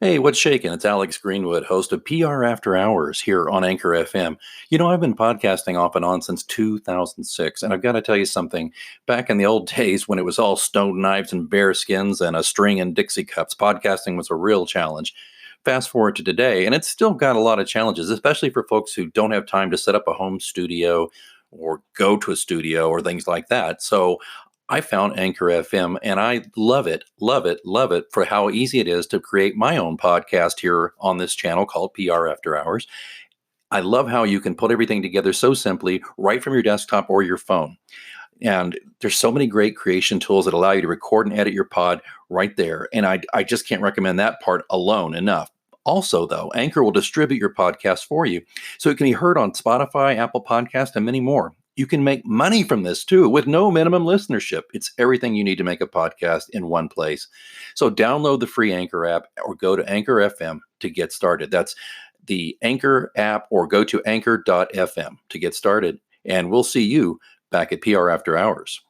Hey, what's shaking? It's Alex Greenwood, host of PR After Hours here on Anchor FM. I've been podcasting off and on since 2006, and I've got to tell you something. Back in the old days when it was all stone knives and bear skins and a string and Dixie cups, podcasting was a real challenge. Fast forward to today, and it's still got a lot of challenges, especially for folks who don't have time to set up a home studio or go to a studio or things like that. So I found Anchor FM and I love it, love it, love it for how easy it is to create my own podcast here on this channel called PR After Hours. I love how you can put everything together so simply right from your desktop or your phone. And there's so many great creation tools that allow you to record and edit your pod right there. And I just can't recommend that part alone enough. Also, though, Anchor will distribute your podcast for you so it can be heard on Spotify, Apple Podcast, and many more. You can make money from this too with no minimum listenership. It's everything you need to make a podcast in one place. So download the free Anchor app or go to Anchor FM to get started. That's the Anchor app or go to anchor.fm to get started. And we'll see you back at PR After Hours.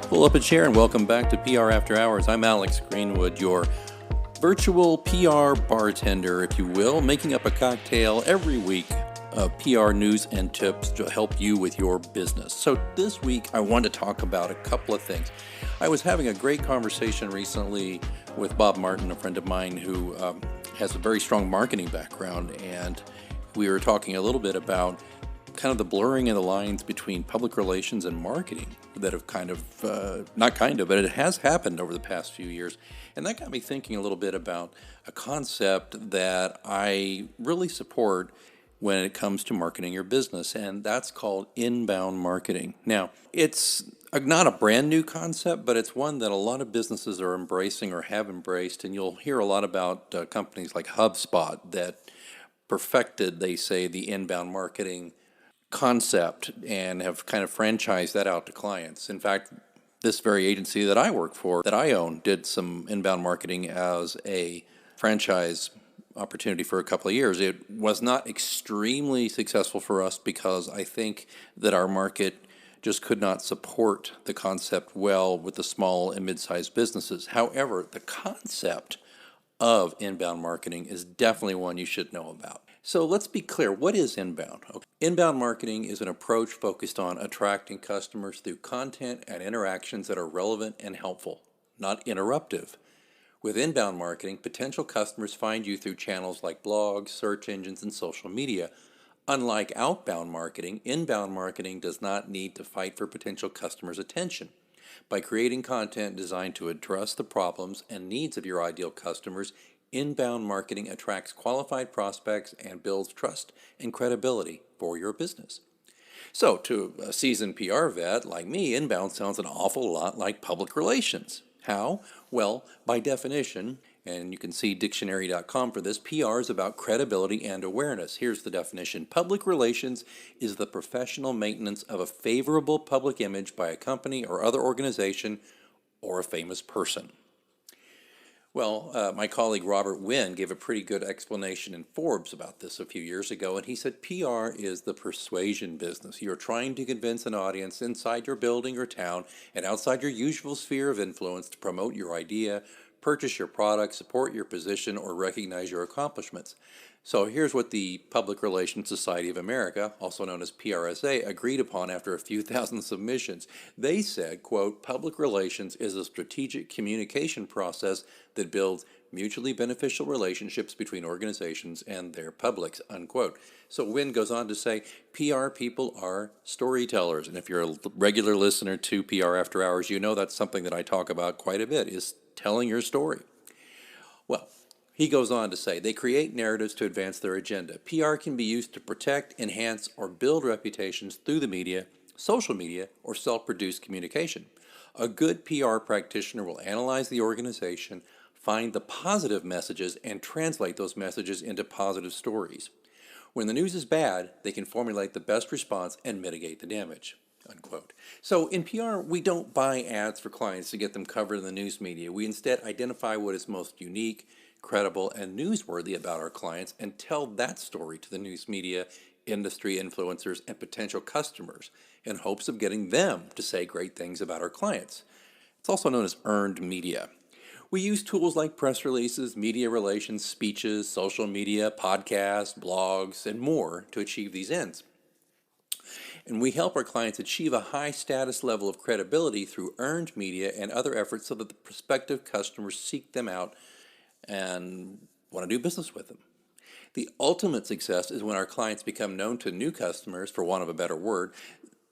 Pull up a chair and welcome back to PR After Hours. I'm Alex Greenwood, your virtual PR bartender, if you will, making up a cocktail every week of PR news and tips to help you with your business. So this week, I want to talk about a couple of things. I was having a great conversation recently with Bob Martin, a friend of mine who has a very strong marketing background, and we were talking a little bit about kind of the blurring of the lines between public relations and marketing that have but it has happened over the past few years. And that got me thinking a little bit about a concept that I really support when it comes to marketing your business, and that's called inbound marketing. Now, it's not a brand new concept, but it's one that a lot of businesses are embracing or have embraced, and you'll hear a lot about companies like HubSpot that perfected, they say, the inbound marketing concept and have kind of franchised that out to clients. In fact, this very agency that I work for, that I own, did some inbound marketing as a franchise opportunity for a couple of years. It was not extremely successful for us because I think that our market just could not support the concept well with the small and mid-sized businesses. However, the concept of inbound marketing is definitely one you should know about. So let's be clear, what is inbound? Okay. Inbound marketing is an approach focused on attracting customers through content and interactions that are relevant and helpful, not interruptive. With inbound marketing, potential customers find you through channels like blogs, search engines, and social media. Unlike outbound marketing, inbound marketing does not need to fight for potential customers' attention. By creating content designed to address the problems and needs of your ideal customers, inbound marketing attracts qualified prospects and builds trust and credibility for your business. So, to a seasoned PR vet like me, inbound sounds an awful lot like public relations. How? Well, by definition, and you can see dictionary.com for this, PR is about credibility and awareness. Here's the definition. Public relations is the professional maintenance of a favorable public image by a company or other organization or a famous person. Well, my colleague Robert Wynn gave a pretty good explanation in Forbes about this a few years ago, and he said PR is the persuasion business. You're trying to convince an audience inside your building or town and outside your usual sphere of influence to promote your idea, purchase your product, support your position, or recognize your accomplishments. So here's what the Public Relations Society of America, also known as PRSA, agreed upon after a few thousand submissions. They said, quote, public relations is a strategic communication process that builds mutually beneficial relationships between organizations and their publics, unquote. So Wynn goes on to say, PR people are storytellers. And if you're a regular listener to PR After Hours, you know that's something that I talk about quite a bit, is telling your story. Well, he goes on to say, they create narratives to advance their agenda. PR can be used to protect, enhance, or build reputations through the media, social media, or self-produced communication. A good PR practitioner will analyze the organization, find the positive messages, and translate those messages into positive stories. When the news is bad, they can formulate the best response and mitigate the damage. unquote. So in PR, we don't buy ads for clients to get them covered in the news media. We instead identify what is most unique, credible, and newsworthy about our clients and tell that story to the news media, industry influencers, and potential customers in hopes of getting them to say great things about our clients. It's also known as earned media. We use tools like press releases, media relations, speeches, social media, podcasts, blogs, and more to achieve these ends. And we help our clients achieve a high status level of credibility through earned media and other efforts so that the prospective customers seek them out and want to do business with them. The ultimate success is when our clients become known to new customers, for want of a better word,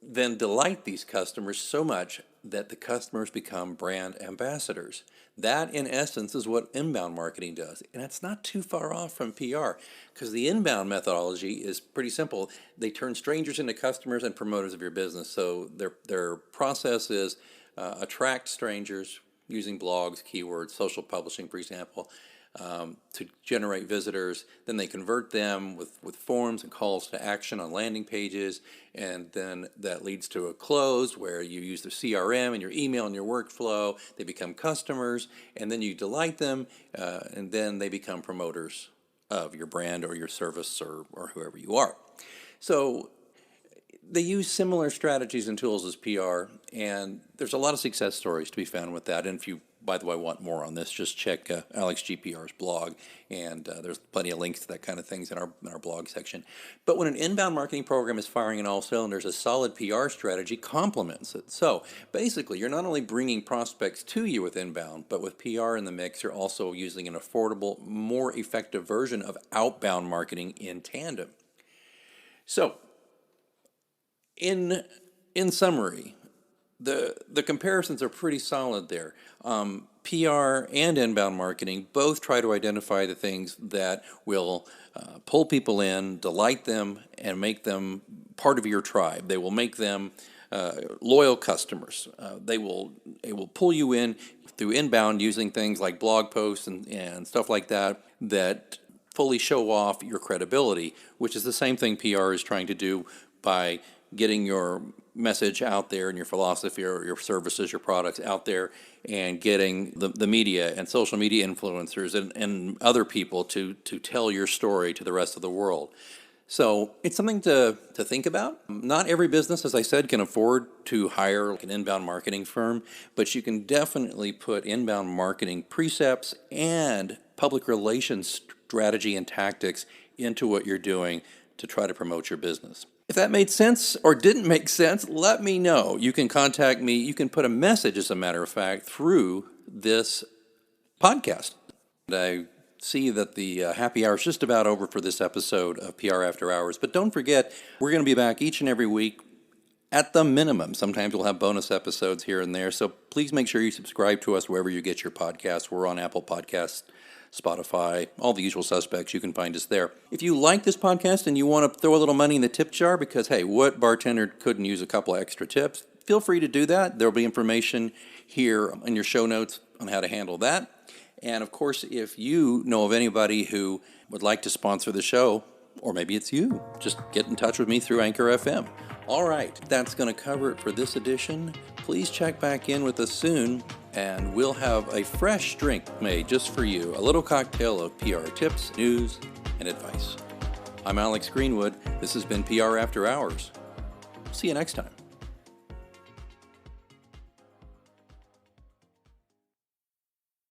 then delight these customers so much that the customers become brand ambassadors. That, in essence, is what inbound marketing does. And it's not too far off from PR, because the inbound methodology is pretty simple. They turn strangers into customers and promoters of your business. So their process is attract strangers using blogs, keywords, social publishing, for example, to generate visitors. Then they convert them with forms and calls to action on landing pages, and then that leads to a close where you use the CRM and your email and your workflow. They become customers, and then you delight them, and then they become promoters of your brand or your service or whoever you are. So they use similar strategies and tools as PR, and there's a lot of success stories to be found with that. And if you, by the way, want more on this, just check Alex GPR's blog, and there's plenty of links to that kind of things in our blog section. But when an inbound marketing program is firing on all cylinders, a solid PR strategy complements it. So basically, you're not only bringing prospects to you with inbound, but with PR in the mix, you're also using an affordable, more effective version of outbound marketing in tandem. So in summary, the comparisons are pretty solid there. PR and inbound marketing both try to identify the things that will pull people in, delight them, and make them part of your tribe. They will make them loyal customers. It will pull you in through inbound using things like blog posts and stuff like that fully show off your credibility, which is the same thing PR is trying to do by getting your message out there and your philosophy or your services, your products out there, and getting the media and social media influencers and other people to tell your story to the rest of the world. So it's something to think about. Not every business, as I said, can afford to hire an inbound marketing firm, but you can definitely put inbound marketing precepts and public relations strategy and tactics into what you're doing to try to promote your business. If that made sense or didn't make sense, let me know. You can contact me. You can put a message, as a matter of fact, through this podcast. And I see that the happy hour is just about over for this episode of PR After Hours. But don't forget, we're going to be back each and every week at the minimum. Sometimes we'll have bonus episodes here and there. So please make sure you subscribe to us wherever you get your podcasts. We're on Apple Podcasts, Spotify, all the usual suspects. You can find us there. If you like this podcast and you want to throw a little money in the tip jar because, hey, what bartender couldn't use a couple of extra tips? Feel free to do that. There'll be information here in your show notes on how to handle that. And, of course, if you know of anybody who would like to sponsor the show, or maybe it's you, just get in touch with me through Anchor FM. All right, that's going to cover it for this edition. Please check back in with us soon, and we'll have a fresh drink made just for you, a little cocktail of PR tips, news, and advice. I'm Alex Greenwood. This has been PR After Hours. See you next time.